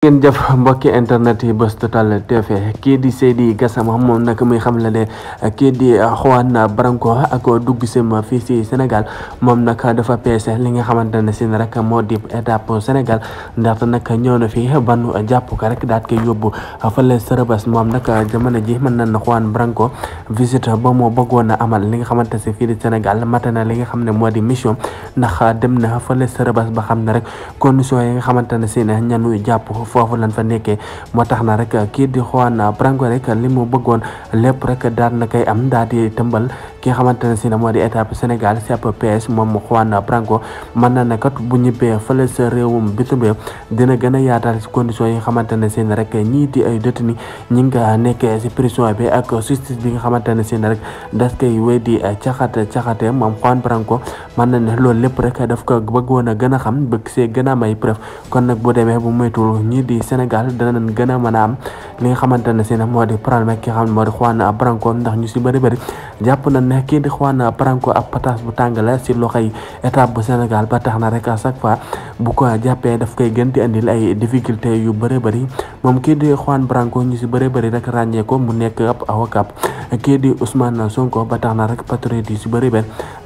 ngeen jëf mbokki internet yi Buzz Total TV kii di Seydi Gassama moom nag muy xam le ne kii di Juan Branco ak dugg sim fii si Sénégal moom nag dafa peese li nga xamante ne si rek moo di étape Sénégal ndaxte nag ñëw na fi banu jàpp ko rek daat koy yóbbu fële sa Rebeuss moom nag jamono ji mën na Juan Branco visite ba moo bëggoon a amal li nga xamante si fii di Sénégal mate na li nga xam ne moo di mission ndax dem na fële sa Rebeuss ba xam ne rek condition yi nga xamante ne si ne ñanu jàpp foofu lan fa nekkee moo tax na rek kii di Juan Branco rek li mu bëggoon lépp rek daal na koy am daal di tëmbal ki nga xamante ne si ne moo di étape Sénégal si ab PS moom Juan Branco mën na ne kat bu ñibbee fële sa réewum bitim réew dina gën a yaatal si condition yi nga xamante ne si ne rek ñii di ay détenu ñi nga nekkee si prison bi ak justice bi nga xamante ne si ne rek das koy wéy di caxate moom Juan Branco mën na ne loolu lépp rek daf ko bëggoon a gën a xam bëgg see gën a may preuve kon nag bu demee bu moytuwul ñii di Sénégal danañ gën a mën a am li nga xamante ne si ne moo di problème ki nga xam ne moo di Juan Branco ndax ñu si bëri jàpp nañ ne kii di Juan Branco ab pataas bu tàng la si loxoy étape bu Sénégal ba tax na rek à chaque fois bu ko jàppee daf koy gën di andil ay difficulté yu bëri moom kii di Juan Branco ñu si bëri rek ràññee ko mu nekk ab avocat kii di Ousmane Sonko ba tax na rek patriote yi si bëri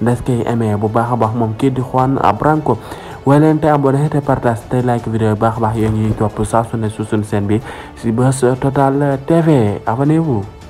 das koy amee bu baax a baax moom kii di Juan Branco waaye leen te abonné te partage te like vidéo yi baax a baax yéen ñuy topp saa su ne su suñu chaîne bi si Buzz Total TV abonnez-vous.